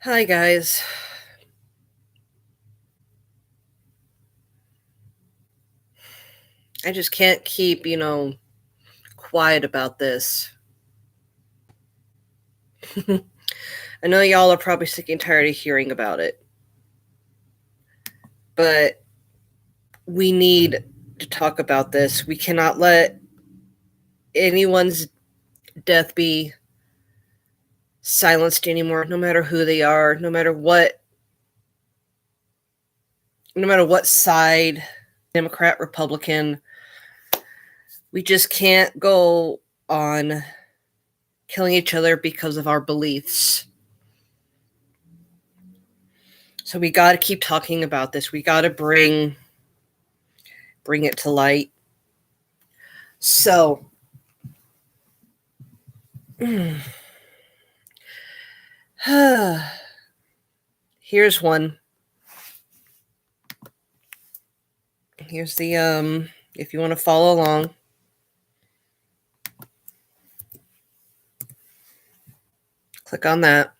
Hi, guys. I just can't keep, quiet about this. I know y'all are probably sick and tired of hearing about it, but we need to talk about this. We cannot let anyone's death be silenced anymore, no matter who they are, no matter what side, Democrat, Republican. We just can't go on killing each other because of our beliefs. So we got to keep talking about this. We got to bring it to light. So, here's one. Here's the if you want to follow along. Click on that.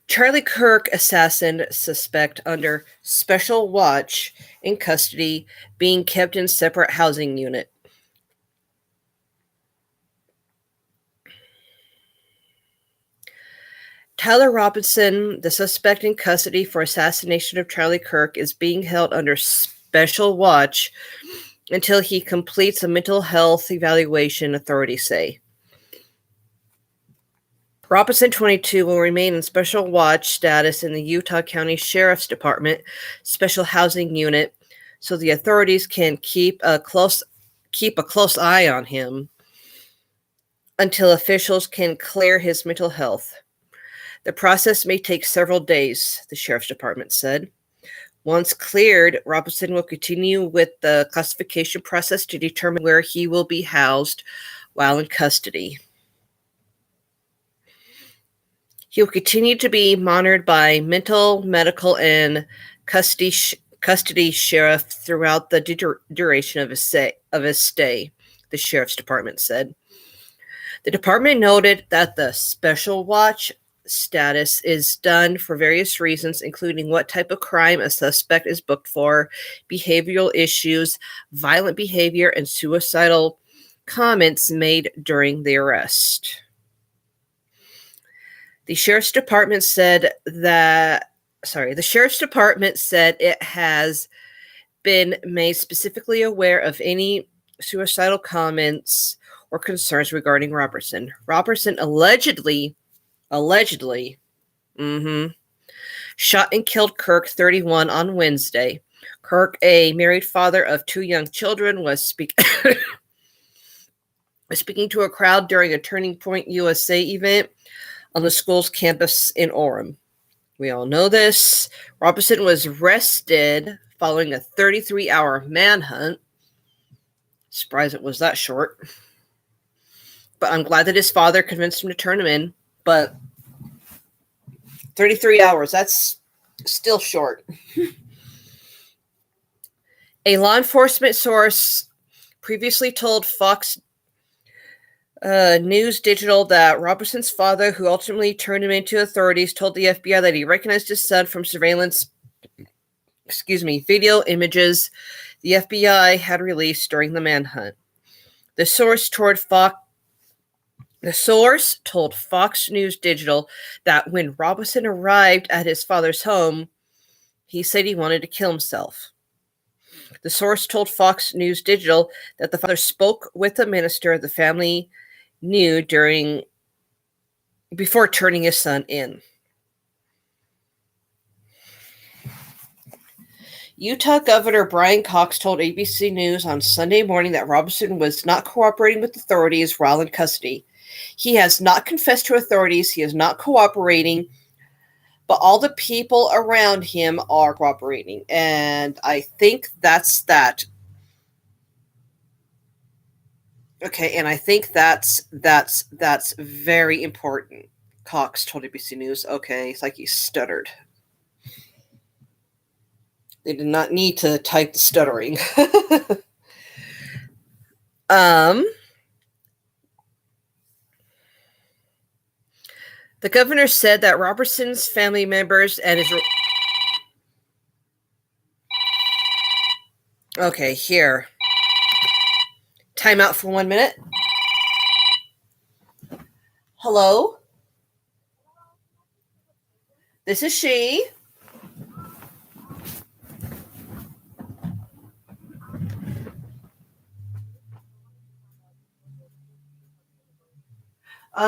Charlie Kirk assassin suspect under special watch in custody, being kept in separate housing unit. Tyler Robinson, the suspect in custody for assassination of Charlie Kirk, is being held under special watch until he completes a mental health evaluation, authorities say. Robinson, 22, will remain in special watch status in the Utah County Sheriff's Department Special Housing Unit, so the authorities can keep a close eye on him until officials can clear his mental health. The process may take several days, the Sheriff's Department said. Once cleared, Robinson will continue with the classification process to determine where he will be housed while in custody. He will continue to be monitored by mental, medical, and custody sheriff throughout the duration of his stay, the Sheriff's Department said. The department noted that the special watch status is done for various reasons, including what type of crime a suspect is booked for, behavioral issues, violent behavior, and suicidal comments made during the arrest. The Sheriff's Department said it has been made specifically aware of any suicidal comments or concerns regarding Robertson. Robertson allegedly, shot and killed Kirk, 31, on Wednesday. Kirk, a married father of 2 young children, was speaking to a crowd during a Turning Point USA event on the school's campus in Orem. We all know this. Robinson was arrested following a 33-hour manhunt. Surprised it was that short. But I'm glad that his father convinced him to turn him in. But 33 hours, that's still short. A law enforcement source previously told Fox News Digital that Robertson's father, who ultimately turned him into authorities, told the FBI that he recognized his son from surveillance, video images the FBI had released during the manhunt. The source told Fox News Digital that when Robinson arrived at his father's home, he said he wanted to kill himself. The source told Fox News Digital that the father spoke with the minister the family knew before turning his son in. Utah Governor Brian Cox told ABC News on Sunday morning that Robinson was not cooperating with authorities while in custody. He has not confessed to authorities. He is not cooperating, but all the people around him are cooperating. And I think that's that. Okay, and I think that's very important. Cox told ABC News. Okay, it's like he stuttered. They did not need to type the stuttering. The governor said that Robertson's family members and his... Okay, here. Time out for 1 minute. Hello? This is she.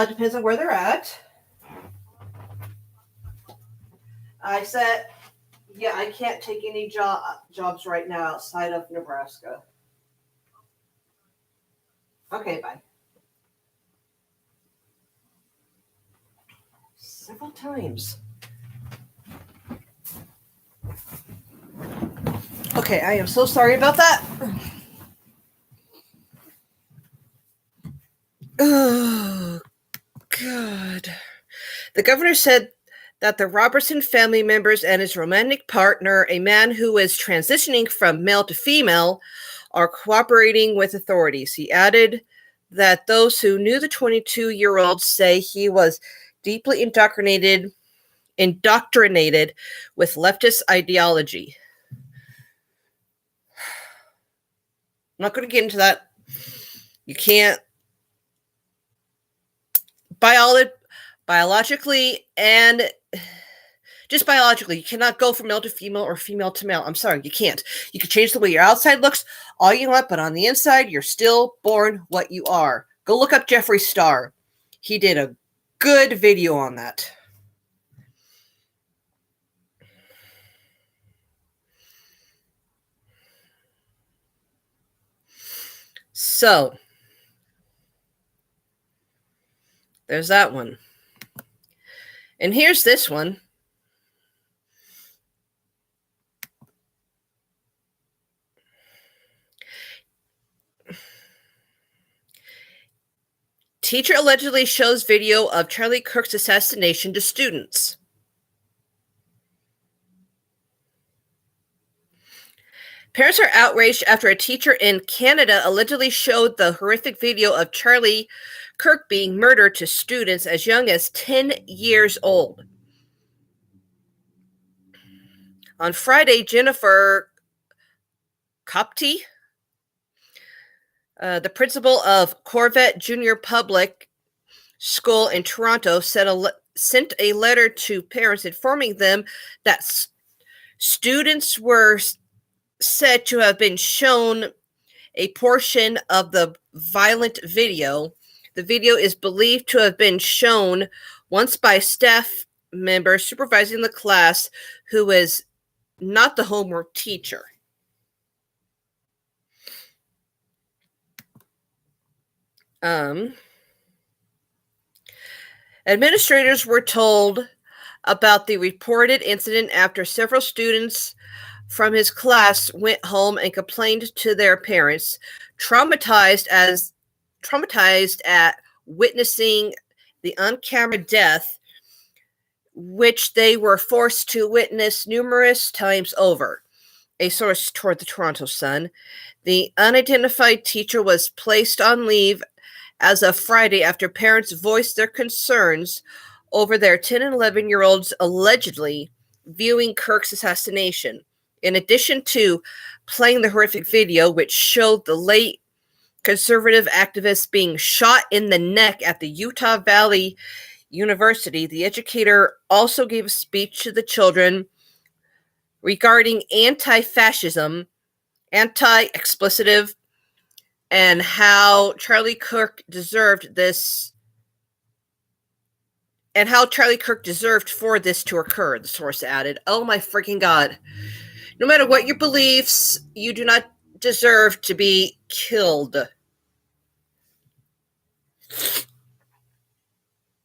Depends on where they're at. I said, yeah, I can't take any jobs right now outside of Nebraska. Okay, bye. Several times. Okay, I am so sorry about that. Oh, God. The governor said that the Robertson family members and his romantic partner, a man who is transitioning from male to female, are cooperating with authorities. He added that those who knew the 22-year-old say he was deeply indoctrinated with leftist ideology. I'm not going to get into that. You can't. Biologically and just biologically, you cannot go from male to female or female to male. I'm sorry, you can't. You can change the way your outside looks all you want, but on the inside, you're still born what you are. Go look up Jeffree Star. He did a good video on that. So, there's that one. And here's this one. Teacher allegedly shows video of Charlie Kirk's assassination to students. Parents are outraged after a teacher in Canada allegedly showed the horrific video of Charlie Kirk being murdered to students as young as 10 years old. On Friday, Jennifer Copty, the principal of Corvette Junior Public School in Toronto, sent a letter to parents informing them that students were said to have been shown a portion of the violent video. The video is believed to have been shown once by staff member supervising the class who is not the homework teacher. Administrators were told about the reported incident after several students from his class went home and complained to their parents, traumatized at witnessing the on-camera death, which they were forced to witness numerous times over. A source told the Toronto Sun. The unidentified teacher was placed on leave as of Friday after parents voiced their concerns over their 10 and 11-year-olds allegedly viewing Kirk's assassination. In addition to playing the horrific video, which showed the late conservative activist being shot in the neck at the Utah Valley University, the educator also gave a speech to the children regarding anti-fascism, anti-exploitative, and how Charlie Kirk deserved this, and how Charlie Kirk deserved for this to occur, the source added. Oh my freaking God. No matter what your beliefs, you do not deserve to be killed.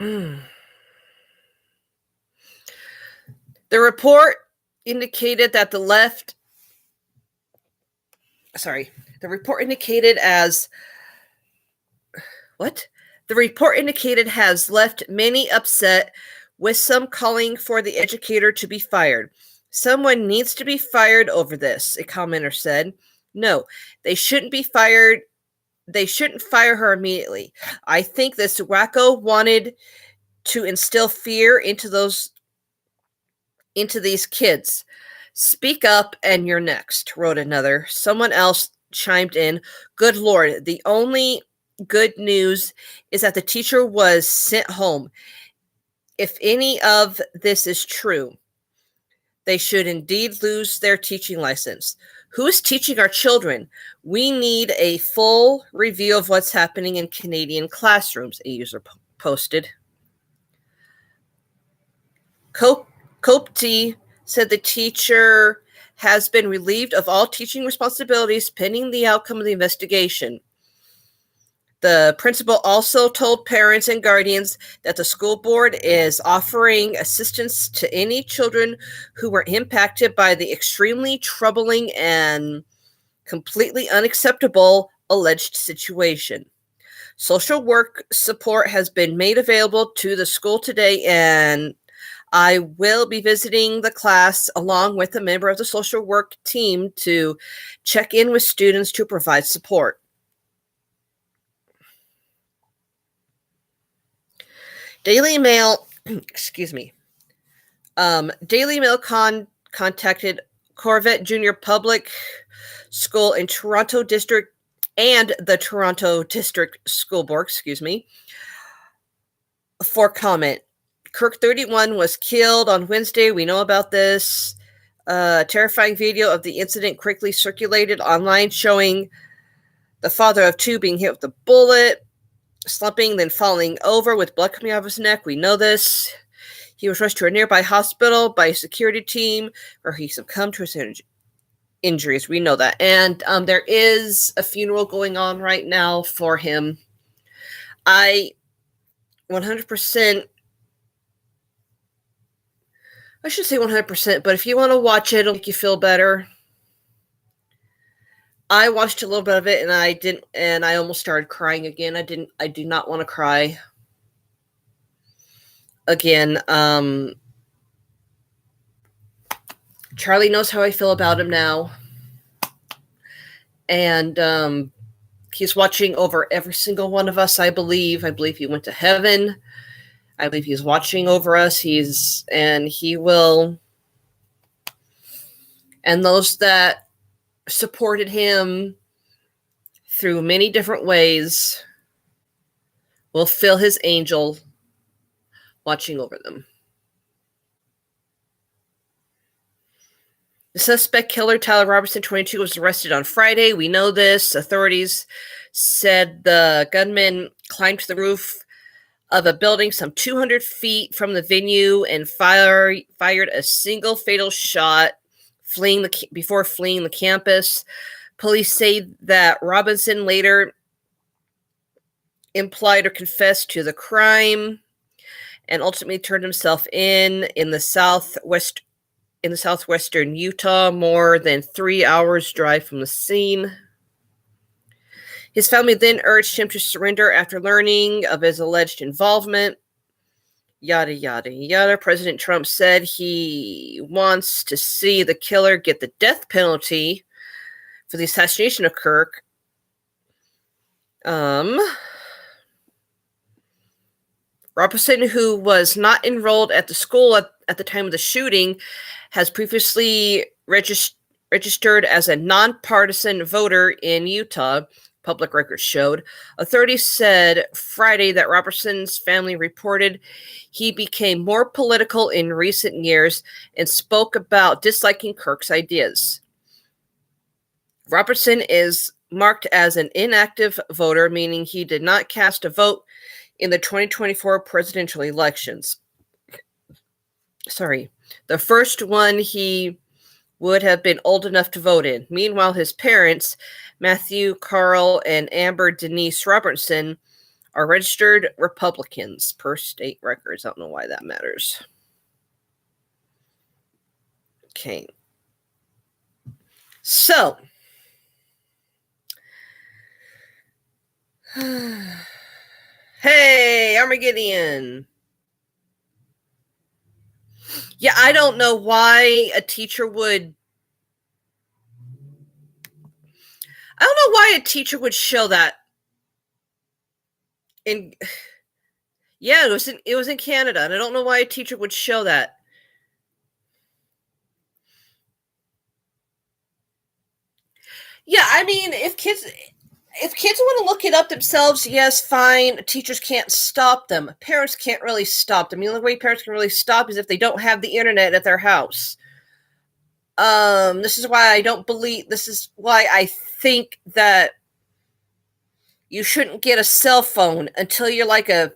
The report indicated that the report indicated has left many upset, with some calling for the educator to be fired. Someone needs to be fired over this, a commenter said. No, they shouldn't be fired. They shouldn't fire her immediately. I think this wacko wanted to instill fear into these kids. Speak up and you're next, wrote another. Someone else chimed in, good Lord, the only good news is that the teacher was sent home. If any of this is true, they should indeed lose their teaching license. Who is teaching our children? We need a full review of what's happening in Canadian classrooms, a user posted. Copty said the teacher has been relieved of all teaching responsibilities pending the outcome of the investigation. The principal also told parents and guardians that the school board is offering assistance to any children who were impacted by the extremely troubling and completely unacceptable alleged situation. Social work support has been made available to the school today, and I will be visiting the class along with a member of the social work team to check in with students to provide support. Daily Mail, excuse me. Daily Mail contacted Corvette Junior Public School in Toronto District and the Toronto District School Board, for comment. Kirk 31 was killed on Wednesday. We know about this. Terrifying video of the incident quickly circulated online showing the father of two being hit with a bullet, slumping, then falling over with blood coming out of his neck. We know this. He was rushed to a nearby hospital by a security team where he succumbed to his injuries. We know that. And there is a funeral going on right now for him. I 100%, I should say 100%, but if you want to watch it, it'll make you feel better. I watched a little bit of it and I almost started crying again. I do not want to cry again. Charlie knows how I feel about him now. And he's watching over every single one of us, I believe. I believe he went to heaven. I believe he's watching over us. He will. And those that supported him through many different ways will feel his angel watching over them. The suspect killer, Tyler Robertson, 22, was arrested on Friday. We know this. Authorities said the gunman climbed to the roof of a building some 200 feet from the venue and fired a single fatal shot before fleeing the campus. Police say that Robinson later implied or confessed to the crime and ultimately turned himself in the southwestern Utah, more than 3 hours drive from the scene. His family then urged him to surrender after learning of his alleged involvement. Yada, yada, yada. President Trump said he wants to see the killer get the death penalty for the assassination of Kirk. Robertson, who was not enrolled at the school at the time of the shooting, has previously registered as a nonpartisan voter in Utah, public records showed. Authorities said Friday that Robertson's family reported he became more political in recent years and spoke about disliking Kirk's ideas. Robertson is marked as an inactive voter, meaning he did not cast a vote in the 2024 presidential elections. The first one he would have been old enough to vote in. Meanwhile, his parents, Matthew, Carl, and Amber Denise Robertson, are registered Republicans per state records. I don't know why that matters. Okay. So, hey, Armageddon. Yeah, I don't know why a teacher would show that. Yeah, it was in Canada, and I don't know why a teacher would show that. Yeah, I mean, if kids want to look it up themselves, yes, fine. Teachers can't stop them. Parents can't really stop them. The only way parents can really stop is if they don't have the internet at their house. This is why I don't believe. This is why I think that you shouldn't get a cell phone until you're like a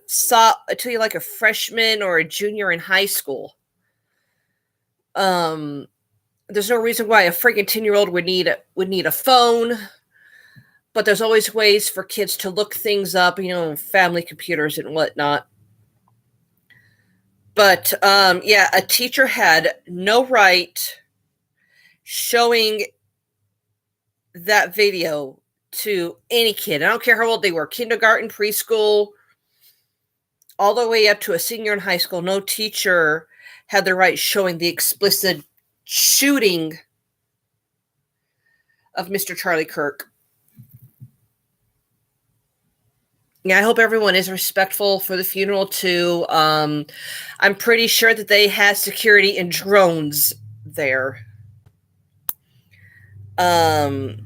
freshman or a junior in high school. Um, there's no reason why a freaking 10-year-old would need a phone, but there's always ways for kids to look things up, family computers and whatnot. But yeah, a teacher had no right showing that video to any kid. I don't care how old they were, kindergarten, preschool, all the way up to a senior in high school. No teacher had the right showing the explicit shooting of Mr. Charlie Kirk. Yeah, I hope everyone is respectful for the funeral too. I'm pretty sure that they had security and drones there. Um,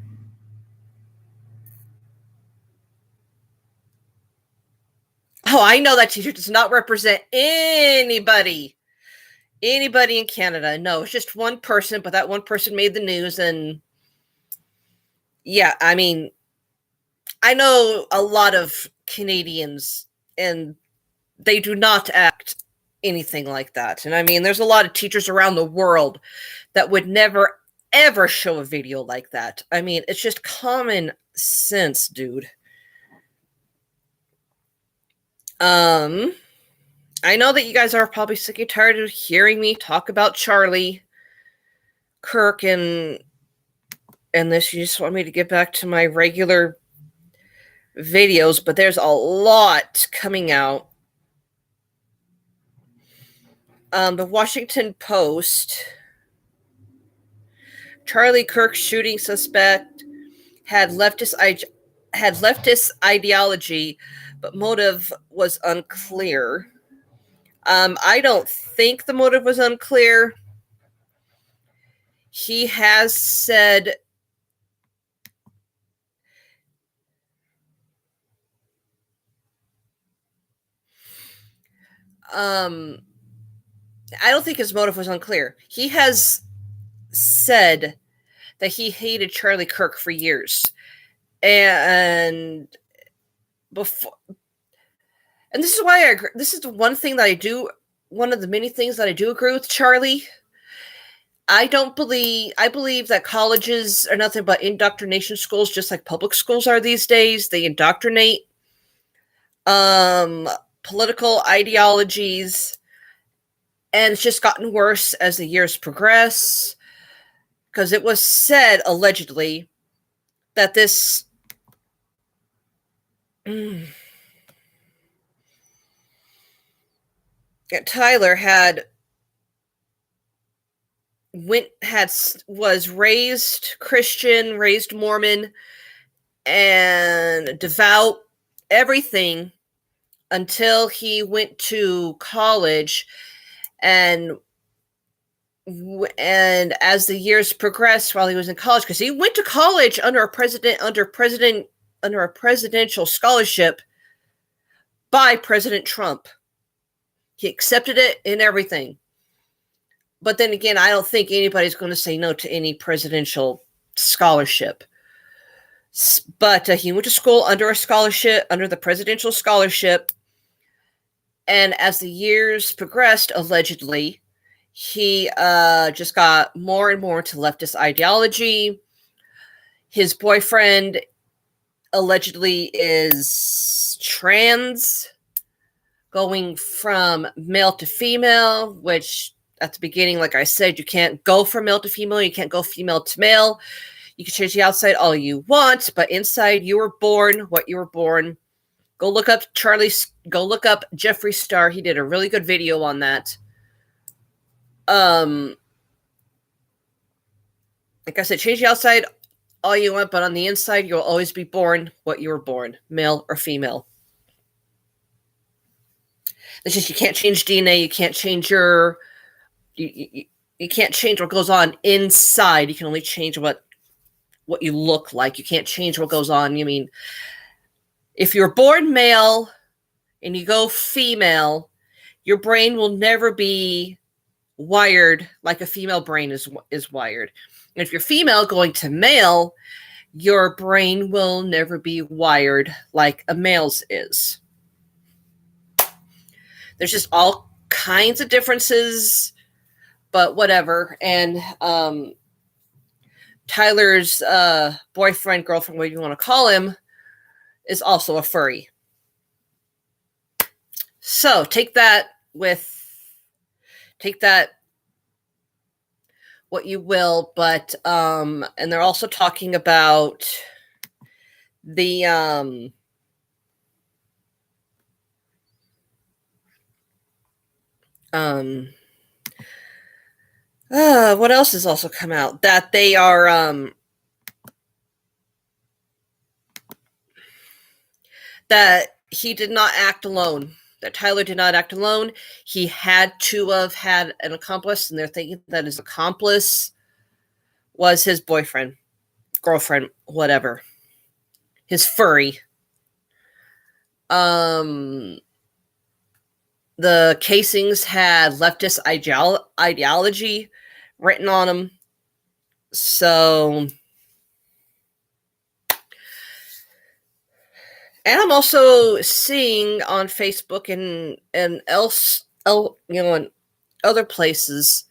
oh, I know that teacher does not represent anybody in Canada. No, it's just one person, but that one person made the news, and yeah, I mean, I know a lot of Canadians, and they do not act anything like that. And I mean, there's a lot of teachers around the world that would never ever show a video like that. I mean, it's just common sense, dude. Um, I know that you guys are probably sick and tired of hearing me talk about Charlie Kirk and this. You just want me to get back to my regular videos, but there's a lot coming out. The Washington Post, Charlie Kirk shooting suspect had leftist ideology, but motive was unclear. I don't think the motive was unclear. He has said I don't think his motive was unclear. He has said that he hated Charlie Kirk for years. And before and this is why I agree. This is the one thing that I do one of the many things that I do agree with Charlie. I believe that colleges are nothing but indoctrination schools, just like public schools are these days. They indoctrinate um political ideologies, and it's just gotten worse as the years progress, because it was said allegedly that this Tyler was raised Christian, raised Mormon, and devout, everything, until he went to college, and as the years progressed while he was in college, because he went to college under a presidential scholarship by President Trump. He accepted it and everything. But then again, I don't think anybody's going to say no to any presidential scholarship. But he went to school under the presidential scholarship. And as the years progressed, allegedly, he just got more and more into leftist ideology. His boyfriend allegedly is trans, going from male to female, which at the beginning, like I said, you can't go from male to female. You can't go female to male. You can change the outside all you want, but inside you were born what you were born. Go look up Jeffree Star. He did a really good video on that. Like I said, change the outside all you want, but on the inside, you'll always be born what you were born, male or female. It's just you can't change DNA. You can't change your you can't change what goes on inside. You can only change what you look like. You can't change what goes on. You mean if you're born male and you go female, your brain will never be wired like a female brain is wired. And if you're female going to male, your brain will never be wired like a male's is. There's just all kinds of differences, but whatever. And Tyler's boyfriend, girlfriend, whatever you want to call him, is also a furry. So take that what you will, but and they're also talking about the what else has also come out? That they are that he did not act alone. That Tyler did not act alone. He had to have had an accomplice, and they're thinking that his accomplice was his boyfriend, girlfriend, whatever. His furry. The casings had leftist ideology written on them. So, and I'm also seeing on Facebook and in other places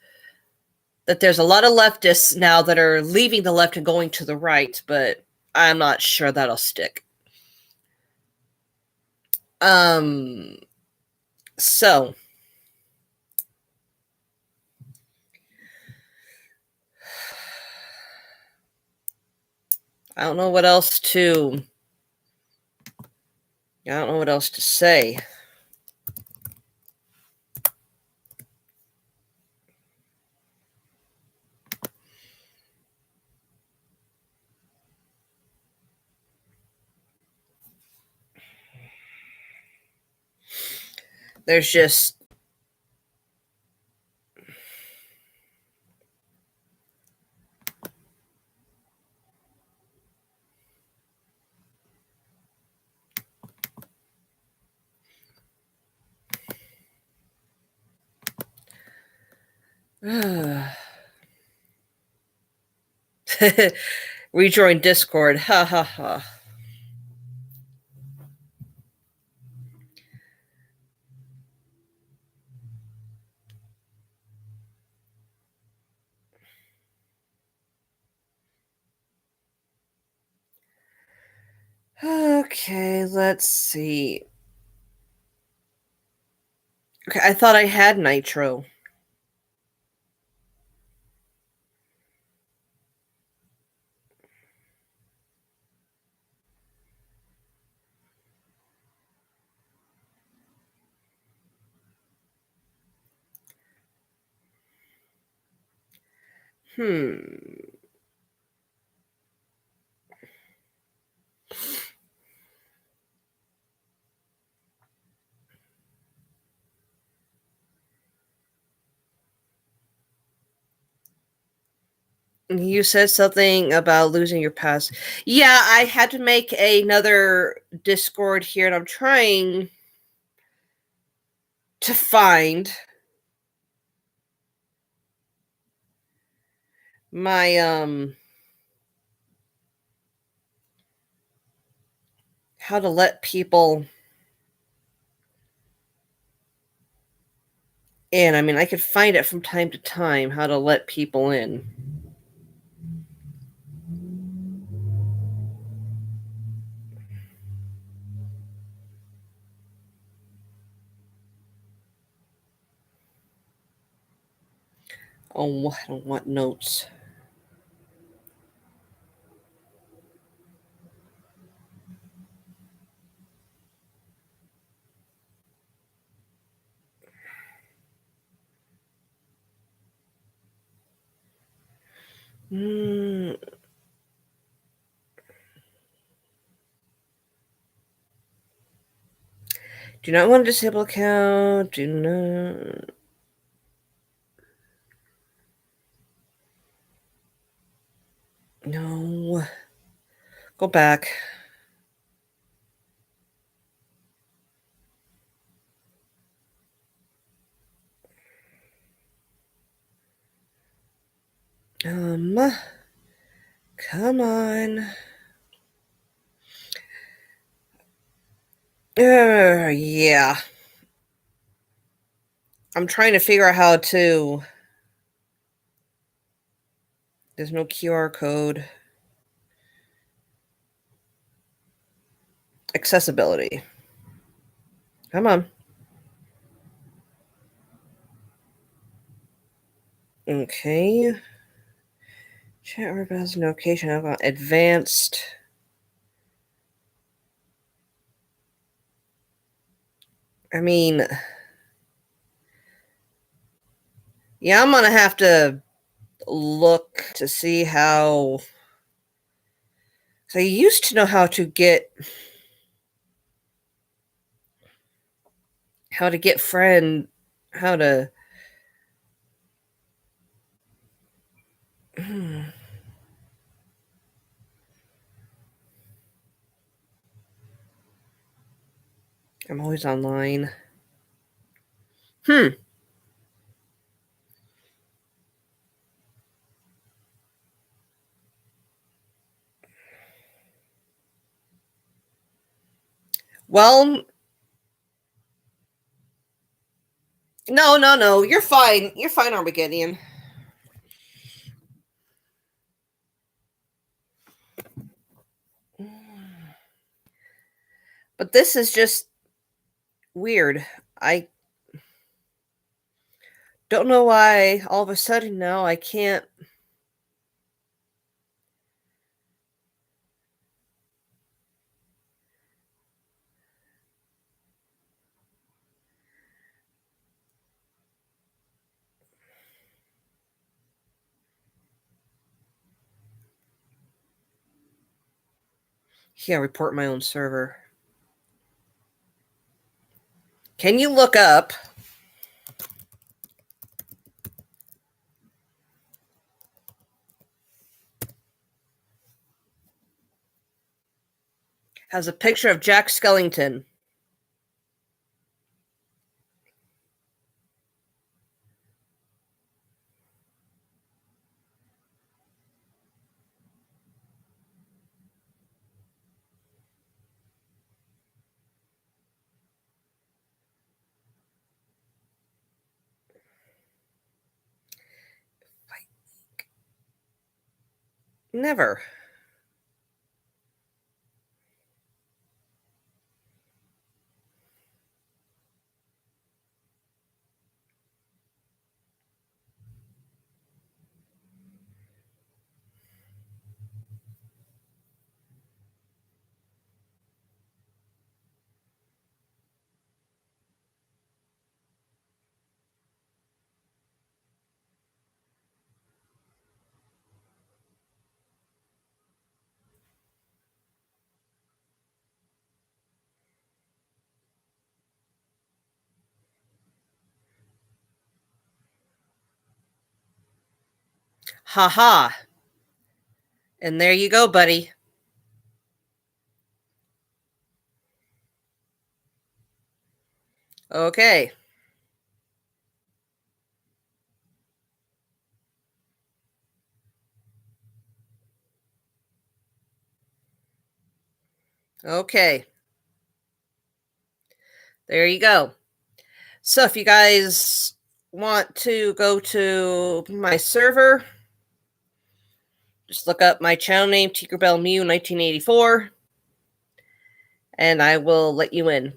that there's a lot of leftists now that are leaving the left and going to the right, but I'm not sure that'll stick. So I don't know what else to say. There's just rejoin Discord. Ha ha ha. Okay, let's see. Okay, I thought I had Nitro. You said something about losing your pass. Yeah, I had to make another Discord here, and I'm trying to find my how to let people in. I mean, I could find it from time to time how to let people in. Oh, I don't want notes. Do not want to disable account. Do not. No. Go back. Come on. Yeah. I'm trying to figure out how to. There's no QR code. Accessibility. Come on. Okay. Chat request notification. I've got advanced. I mean, yeah, I'm gonna have to look to see how. So I used to know how to get friend, how to. I'm always online. Well, no. You're fine. You're fine, Armageddon. But this is just weird. I don't know why all of a sudden now I can't. Yeah, report my own server. Can you look up? Has a picture of Jack Skellington. Never. Ha ha. And there you go, buddy. Okay. Okay. There you go. So if you guys want to go to my server, just look up my channel name, Tinkerbell Mew 1984, and I will let you in.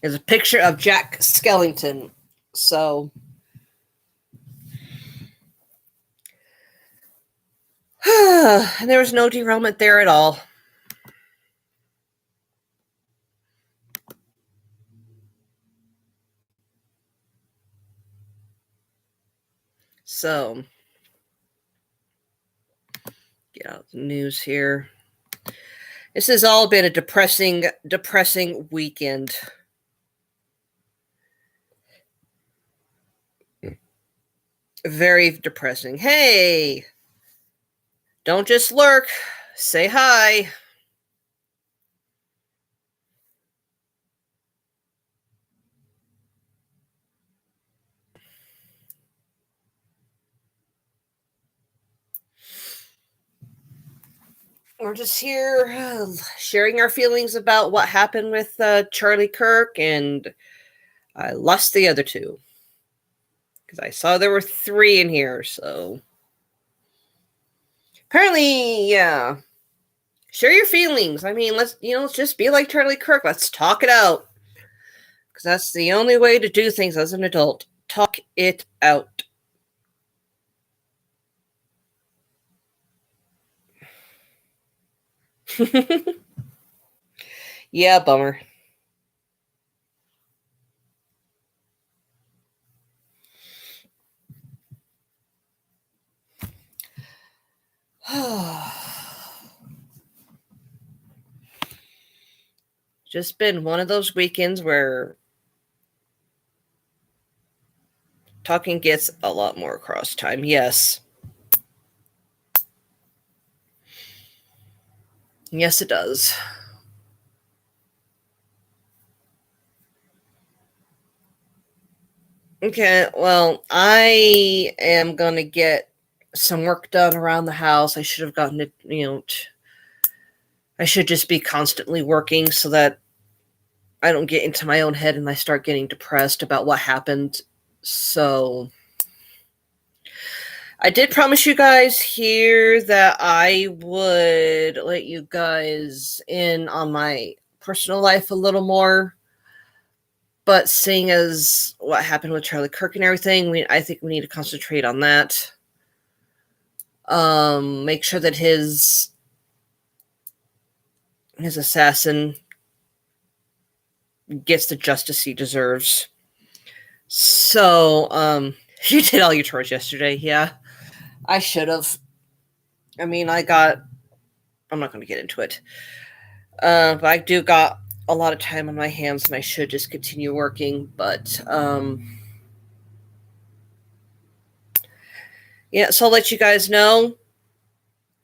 There's a picture of Jack Skellington. So and there was no derailment there at all. So get out the news here. This has all been a depressing weekend. Very depressing. Hey, don't just lurk. Say hi. We're just here sharing our feelings about what happened with Charlie Kirk, and I lost the other two because I saw there were 3 in here. So apparently, yeah. Share your feelings. I mean, let's just be like Charlie Kirk. Let's talk it out, because that's the only way to do things as an adult. Talk it out. Yeah, bummer. Just been one of those weekends where talking gets a lot more across time. Yes. Yes, it does. Okay, well, I am going to get some work done around the house. I should have gotten it, I should just be constantly working so that I don't get into my own head and I start getting depressed about what happened. So I did promise you guys here that I would let you guys in on my personal life a little more. But seeing as what happened with Charlie Kirk and everything, I think we need to concentrate on that. Make sure that his assassin gets the justice he deserves. So, you did all your chores yesterday, yeah. I should have. I mean, I'm not going to get into it. But I do got a lot of time on my hands and I should just continue working. But, yeah, so I'll let you guys know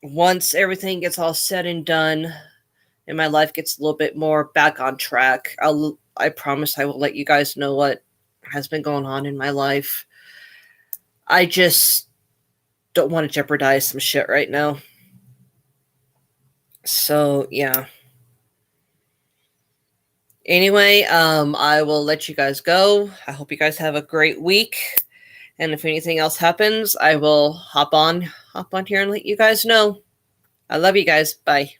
once everything gets all said and done and my life gets a little bit more back on track. I promise I will let you guys know what has been going on in my life. I just don't want to jeopardize some shit right now. So, yeah. Anyway, I will let you guys go. I hope you guys have a great week. And if anything else happens, I will hop on here and let you guys know. I love you guys. Bye.